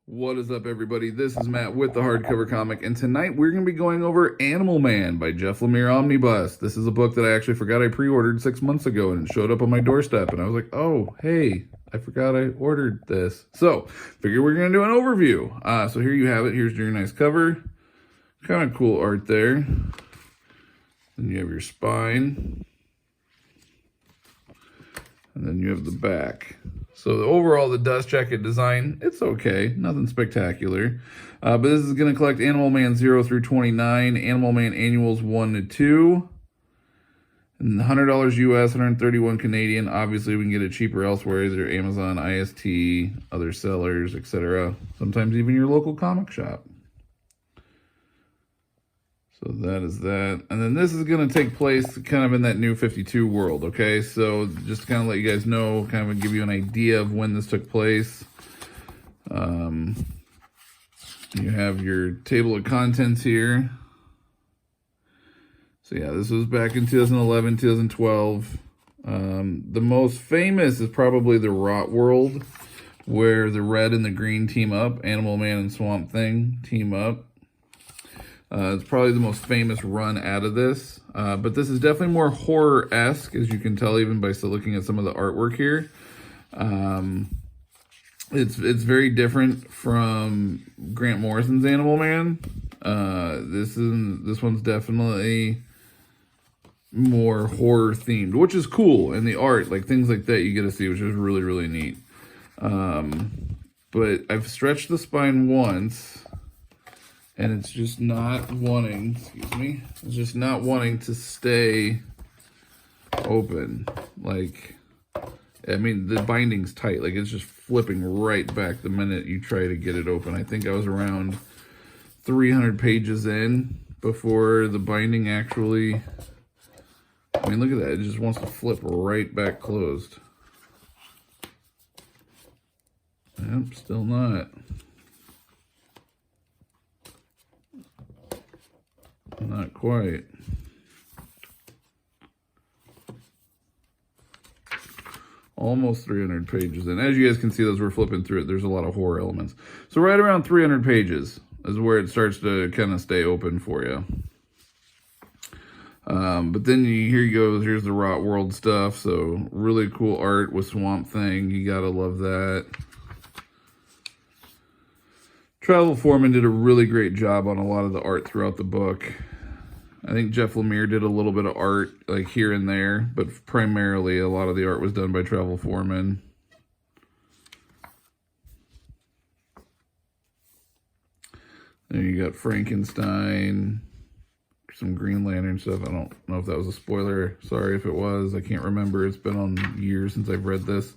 What is up, everybody? This is Matt with the Hardcover Comic, and tonight we're going to be going over Animal Man by Jeff Lemire Omnibus. This is a book that I actually forgot I pre-ordered 6 months ago, and it showed up on my doorstep, and I was like, oh, hey, I forgot I ordered this. So, figure we're going to do an overview. So here you have it. Here's your nice cover. Kind of cool art there. Then you have your spine. And then you have the back. So overall, the dust jacket design, it's okay. Nothing spectacular. But this is going to collect Animal Man 0 through 29, Animal Man Annuals 1 to 2, and $100 US, 131 Canadian. Obviously, we can get it cheaper elsewhere, either Amazon, IST, other sellers, etc. Sometimes even your local comic shop. So that is that. And then this is going to take place kind of in that New 52 world, okay? So just to kind of let you guys know, kind of give you an idea of when this took place. You have your table of contents here. So yeah, this was back in 2011, 2012. The most famous is probably the Rot World, where the red and the green team up. Animal Man and Swamp Thing team up. It's probably the most famous run out of this, but this is definitely more horror-esque, as you can tell even by still looking at some of the artwork here. It's very different from Grant Morrison's Animal Man. This one's definitely more horror themed, which is cool, and the art, like things like that, you get to see, which is really, really neat. But I've stretched the spine once. And it's just not wanting, it's just not wanting to stay open. Like, I mean, the binding's tight. Like, it's just flipping right back the minute you try to get it open. I think I was around 300 pages in before the binding actually, I mean, look at that. It just wants to flip right back closed. Yep, still not. Not quite. Almost 300 pages. And as you guys can see, as we're flipping through it, there's a lot of horror elements. So right around 300 pages is where it starts to kind of stay open for you. But then here you go. Here's the Rot World stuff. So really cool art with Swamp Thing. You gotta love that. Travel Foreman did a really great job on a lot of the art throughout the book. I think Jeff Lemire did a little bit of art like here and there, but primarily a lot of the art was done by Travel Foreman. Then you got Frankenstein, some Green Lantern stuff. I don't know if that was a spoiler. Sorry if it was. I can't remember. It's been on years since I've read this.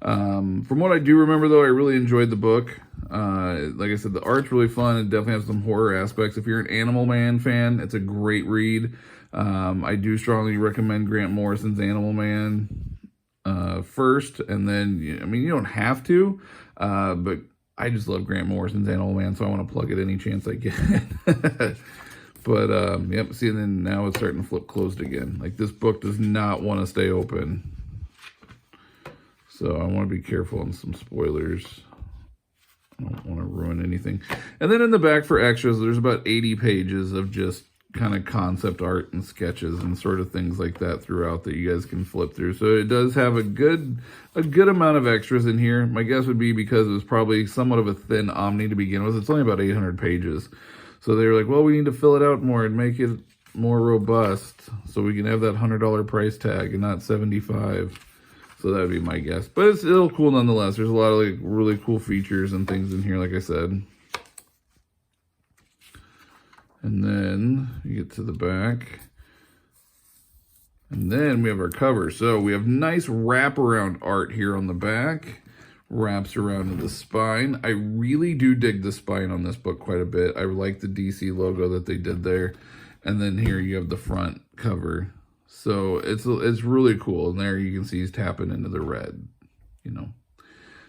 From what I do remember, though, I really enjoyed the book. Like I said, the art's really fun. It definitely has some horror aspects. If you're an Animal Man fan, it's a great read. I do strongly recommend Grant Morrison's Animal Man first, and then, I mean, you don't have to, but I just love Grant Morrison's Animal Man, so I want to plug it any chance I get. But, yep, see, and then now it's starting to flip closed again. Like, this book does not want to stay open. So I want to be careful on some spoilers. I don't want to ruin anything. And then in the back for extras, there's about 80 pages of just kind of concept art and sketches and sort of things like that throughout that you guys can flip through. So it does have a good amount of extras in here. My guess would be because it was probably somewhat of a thin Omni to begin with. It's only about 800 pages. So they were like, well, we need to fill it out more and make it more robust so we can have that $100 price tag and not $75. So that would be my guess. But it's still cool nonetheless. There's a lot of like really cool features and things in here, like I said. And then you get to the back. And then we have our cover. So we have nice wraparound art here on the back. Wraps around to the spine. I really do dig the spine on this book quite a bit. I like the DC logo that they did there. And then here you have the front cover. So it's really cool. And there you can see he's tapping into the red, you know.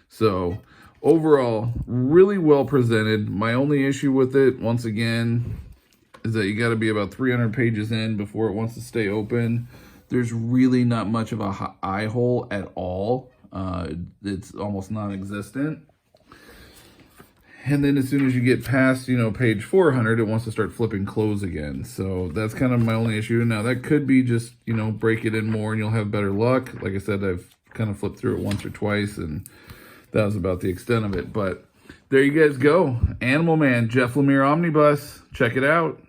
So overall, really well presented. My only issue with it, once again, is that you got to be about 300 pages in before it wants to stay open. There's really not much of a eye hole at all. It's almost non-existent. And then as soon as you get past, you know, page 400, it wants to start flipping close again. So that's kind of my only issue. Now, that could be just, you know, break it in more and you'll have better luck. Like I said, I've kind of flipped through it once or twice, and that was about the extent of it. But there you guys go. Animal Man, Jeff Lemire Omnibus. Check it out.